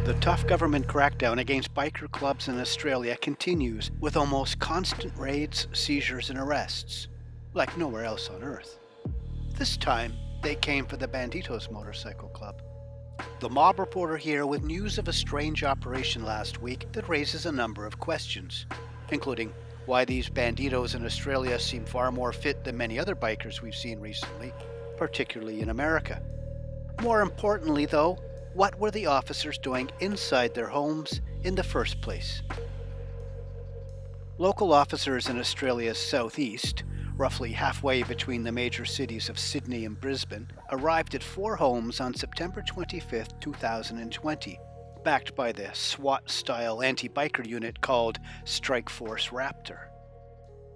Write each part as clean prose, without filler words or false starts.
The tough government crackdown against biker clubs in Australia continues with almost constant raids, seizures and arrests, like nowhere else on earth. This time, they came for the Bandidos Motorcycle Club. The mob reporter here with news of a strange operation last week that raises a number of questions, including why these bandidos in Australia seem far more fit than many other bikers we've seen recently, particularly in America. More importantly though, what were the officers doing inside their homes in the first place? Local officers in Australia's southeast, roughly halfway between the major cities of Sydney and Brisbane, arrived at 4 homes on September 25, 2020, backed by the SWAT-style anti-biker unit called Strike Force Raptor.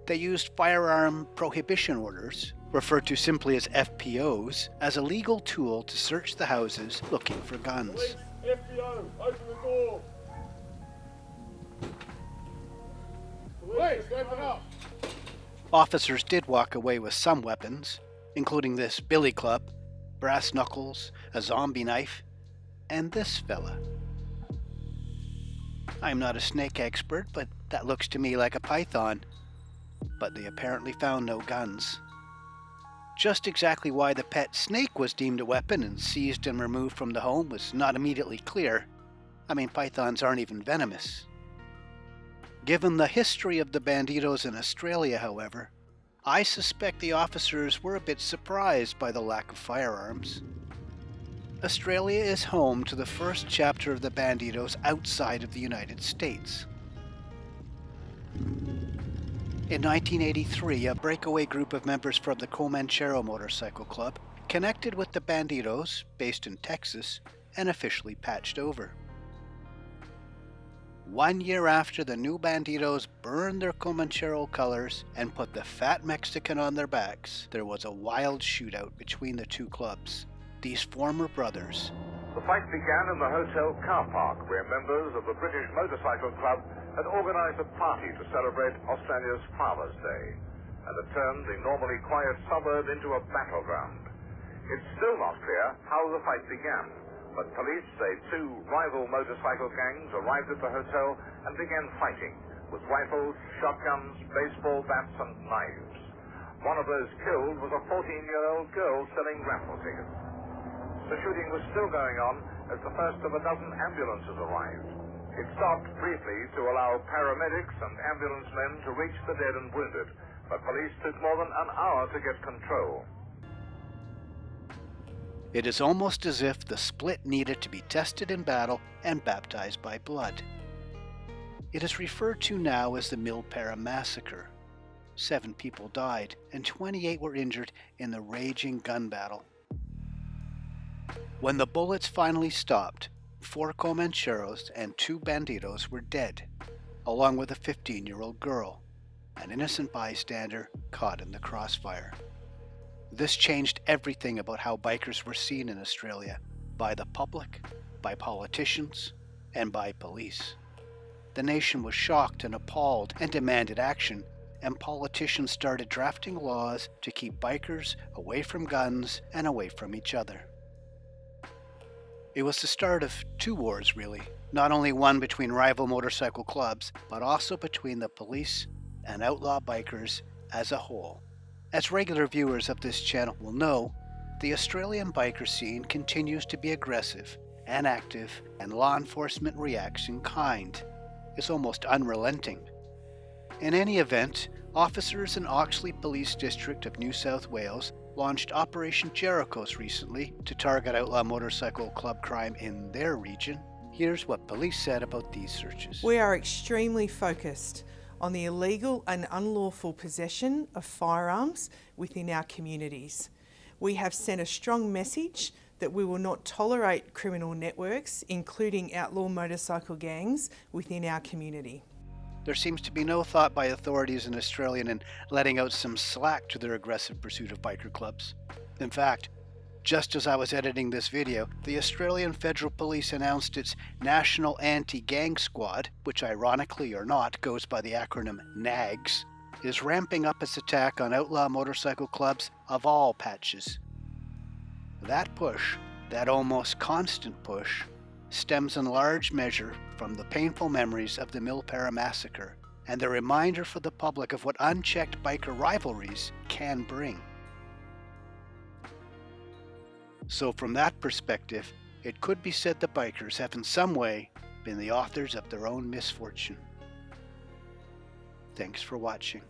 They used firearm prohibition orders, referred to simply as FPOs, as a legal tool to search the houses looking for guns. Police, FPO, open the door. Police, open up. Officers did walk away with some weapons, including this billy club, brass knuckles, a zombie knife, and this fella. I'm not a snake expert, but that looks to me like a python. But they apparently found no guns. Just exactly why the pet snake was deemed a weapon and seized and removed from the home was not immediately clear. I mean, pythons aren't even venomous. Given the history of the Bandidos in Australia, however, I suspect the officers were a bit surprised by the lack of firearms. Australia is home to the first chapter of the Bandidos outside of the United States. In 1983, a breakaway group of members from the Comanchero Motorcycle Club connected with the Bandidos, based in Texas, and officially patched over. 1 year after the new Bandidos burned their Comanchero colors and put the fat Mexican on their backs, there was a wild shootout between the two clubs. These former brothers. The fight began in the hotel car park, where members of the British Motorcycle Club had organised a party to celebrate Australia's Father's Day, and had turned the normally quiet suburb into a battleground. It's still not clear how the fight began, but police say 2 rival motorcycle gangs arrived at the hotel and began fighting, with rifles, shotguns, baseball bats and knives. One of those killed was a 14-year-old girl selling raffle tickets. The shooting was still going on as the first of a dozen ambulances arrived. It stopped briefly to allow paramedics and ambulance men to reach the dead and wounded, but police took more than an hour to get control. It is almost as if the split needed to be tested in battle and baptized by blood. It is referred to now as the Milpera Massacre. 7 people died and 28 were injured in the raging gun battle. When the bullets finally stopped, 4 Comancheros and 2 Bandidos were dead, along with a 15-year-old girl, an innocent bystander caught in the crossfire. This changed everything about how bikers were seen in Australia, by the public, by politicians, and by police. The nation was shocked and appalled and demanded action, and politicians started drafting laws to keep bikers away from guns and away from each other. It was the start of 2 wars, really, not only one between rival motorcycle clubs, but also between the police and outlaw bikers as a whole. As regular viewers of this channel will know, the Australian biker scene continues to be aggressive and active, and law enforcement reacts in kind. It's almost unrelenting. In any event, officers in Oxley Police District of New South Wales launched Operation Jericho's recently to target outlaw motorcycle club crime in their region. Here's what police said about these searches. We are extremely focused on the illegal and unlawful possession of firearms within our communities. We have sent a strong message that we will not tolerate criminal networks, including outlaw motorcycle gangs, within our community. There seems to be no thought by authorities in Australia in letting out some slack to their aggressive pursuit of biker clubs. In fact, just as I was editing this video, the Australian Federal Police announced its National Anti-Gang Squad, which ironically or not goes by the acronym NAGS, is ramping up its attack on outlaw motorcycle clubs of all patches. That push, that almost constant push, stems in large measure from the painful memories of the Millpara Massacre and the reminder for the public of what unchecked biker rivalries can bring. So from that perspective, it could be said the bikers have in some way been the authors of their own misfortune. Thanks for watching.